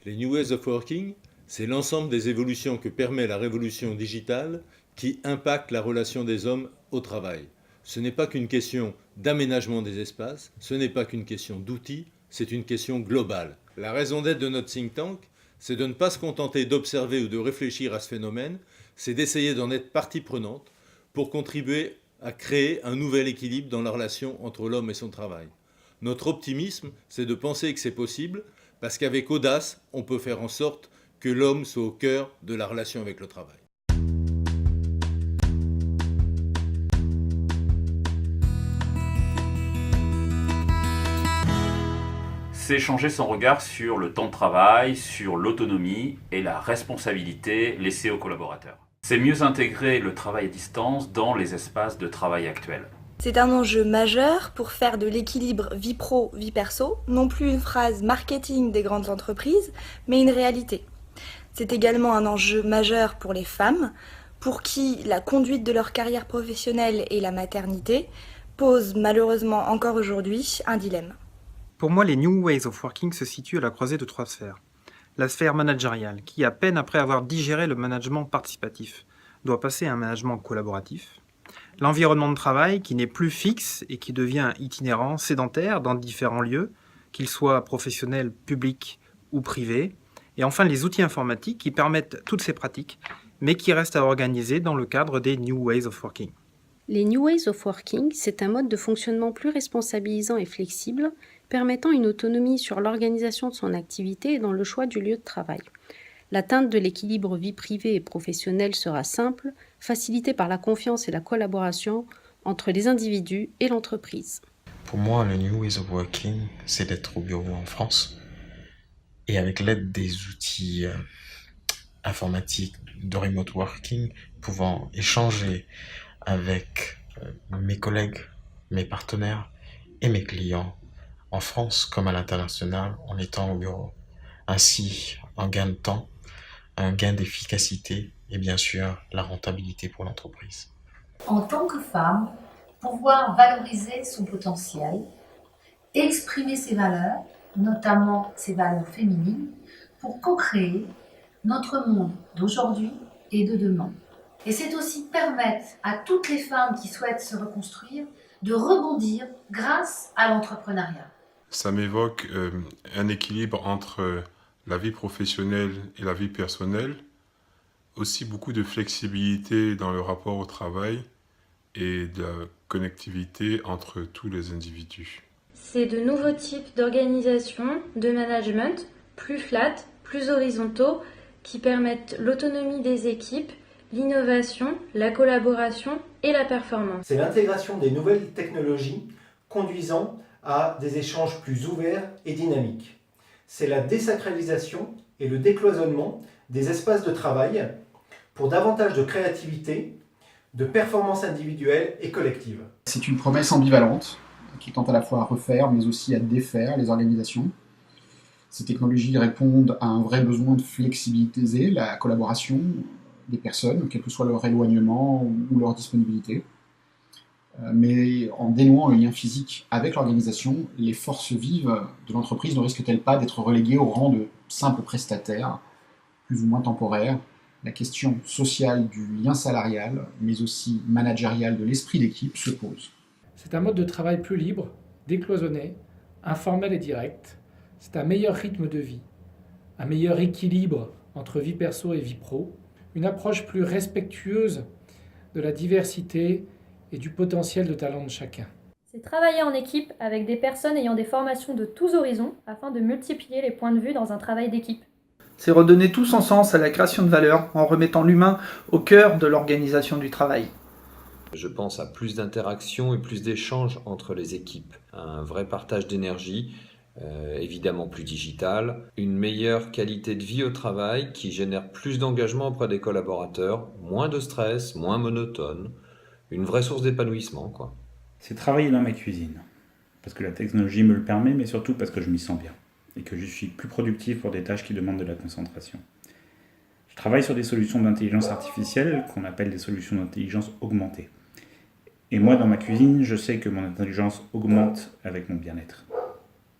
Les New Ways of Working, c'est l'ensemble des évolutions que permet la révolution digitale qui impactent la relation des hommes au travail. Ce n'est pas qu'une question d'aménagement des espaces, ce n'est pas qu'une question d'outils, c'est une question globale. La raison d'être de notre think tank, c'est de ne pas se contenter d'observer ou de réfléchir à ce phénomène, c'est d'essayer d'en être partie prenante pour contribuer à créer un nouvel équilibre dans la relation entre l'homme et son travail. Notre optimisme, c'est de penser que c'est possible, parce qu'avec audace, on peut faire en sorte que l'homme soit au cœur de la relation avec le travail. C'est changer son regard sur le temps de travail, sur l'autonomie et la responsabilité laissée aux collaborateurs. C'est mieux intégrer le travail à distance dans les espaces de travail actuels. C'est un enjeu majeur pour faire de l'équilibre vie pro, vie perso, non plus une phrase marketing des grandes entreprises, mais une réalité. C'est également un enjeu majeur pour les femmes, pour qui la conduite de leur carrière professionnelle et la maternité posent malheureusement encore aujourd'hui un dilemme. Pour moi, les New Ways of Working se situent à la croisée de trois sphères. La sphère managériale, qui, à peine après avoir digéré le management participatif, doit passer à un management collaboratif. L'environnement de travail, qui n'est plus fixe et qui devient itinérant, sédentaire dans différents lieux, qu'ils soient professionnels, publics ou privés. Et enfin, les outils informatiques qui permettent toutes ces pratiques, mais qui restent à organiser dans le cadre des New Ways of Working. Les New Ways of Working, c'est un mode de fonctionnement plus responsabilisant et flexible, permettant une autonomie sur l'organisation de son activité et dans le choix du lieu de travail. L'atteinte de l'équilibre vie privée et professionnelle sera simple, facilitée par la confiance et la collaboration entre les individus et l'entreprise. Pour moi, le New Ways of Working, c'est d'être au bureau en France et avec l'aide des outils informatiques de remote working, pouvant échanger avec mes collègues, mes partenaires et mes clients en France comme à l'international en étant au bureau. Ainsi, un gain de temps, un gain d'efficacité et bien sûr la rentabilité pour l'entreprise. En tant que femme, pouvoir valoriser son potentiel, exprimer ses valeurs, notamment ses valeurs féminines, pour co-créer notre monde d'aujourd'hui et de demain. Et c'est aussi permettre à toutes les femmes qui souhaitent se reconstruire de rebondir grâce à l'entrepreneuriat. Ça m'évoque un équilibre entre la vie professionnelle et la vie personnelle, aussi beaucoup de flexibilité dans le rapport au travail et de la connectivité entre tous les individus. C'est de nouveaux types d'organisation, de management, plus flat, plus horizontaux, qui permettent l'autonomie des équipes, l'innovation, la collaboration et la performance. C'est l'intégration des nouvelles technologies conduisant à des échanges plus ouverts et dynamiques. C'est la désacralisation et le décloisonnement des espaces de travail pour davantage de créativité, de performance individuelle et collective. C'est une promesse ambivalente qui tente à la fois à refaire mais aussi à défaire les organisations. Ces technologies répondent à un vrai besoin de flexibiliser la collaboration des personnes, quel que soit leur éloignement ou leur disponibilité. Mais en dénouant un lien physique avec l'organisation, les forces vives de l'entreprise ne risquent-elles pas d'être reléguées au rang de simples prestataires, plus ou moins temporaires? La question sociale du lien salarial, mais aussi managériale de l'esprit d'équipe se pose. C'est un mode de travail plus libre, décloisonné, informel et direct. C'est un meilleur rythme de vie, un meilleur équilibre entre vie perso et vie pro, une approche plus respectueuse de la diversité et du potentiel de talent de chacun. C'est travailler en équipe avec des personnes ayant des formations de tous horizons afin de multiplier les points de vue dans un travail d'équipe. C'est redonner tout son sens à la création de valeur en remettant l'humain au cœur de l'organisation du travail. Je pense à plus d'interaction et plus d'échanges entre les équipes, un vrai partage d'énergie, évidemment plus digital, une meilleure qualité de vie au travail qui génère plus d'engagement auprès des collaborateurs, moins de stress, moins monotone, une vraie source d'épanouissement, quoi. C'est travailler dans ma cuisine, parce que la technologie me le permet, mais surtout parce que je m'y sens bien, et que je suis plus productif pour des tâches qui demandent de la concentration. Je travaille sur des solutions d'intelligence artificielle qu'on appelle des solutions d'intelligence augmentée. Et moi, dans ma cuisine, je sais que mon intelligence augmente avec mon bien-être.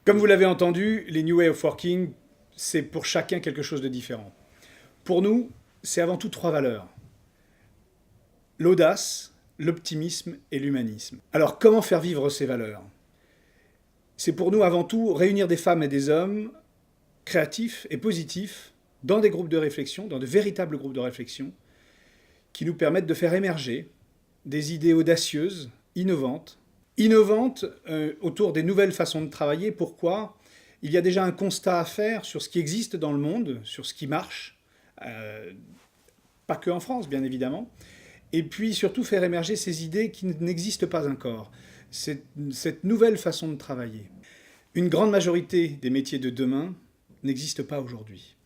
Comme vous l'avez entendu, les New Way of Working c'est pour chacun quelque chose de différent. Pour nous, c'est avant tout 3 valeurs. L'audace, l'optimisme et l'humanisme. Alors, comment faire vivre ces valeurs ? C'est pour nous avant tout réunir des femmes et des hommes créatifs et positifs dans des groupes de réflexion, dans de véritables groupes de réflexion, qui nous permettent de faire émerger des idées audacieuses, innovantes autour des nouvelles façons de travailler. Pourquoi ? Il y a déjà un constat à faire sur ce qui existe dans le monde, sur ce qui marche, pas que en France, bien évidemment, et puis surtout faire émerger ces idées qui n'existent pas encore, cette nouvelle façon de travailler. Une grande majorité des métiers de demain n'existent pas aujourd'hui.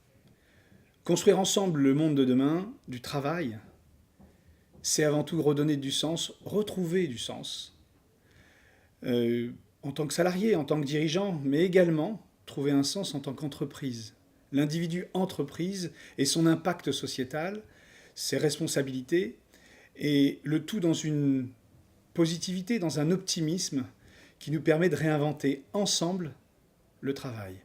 Construire ensemble le monde de demain, du travail, c'est avant tout redonner du sens, retrouver du sens, en tant que salarié, en tant que dirigeant, mais également trouver un sens en tant qu'entreprise. L'individu entreprise et son impact sociétal, ses responsabilités, et le tout dans une positivité, dans un optimisme qui nous permet de réinventer ensemble le travail.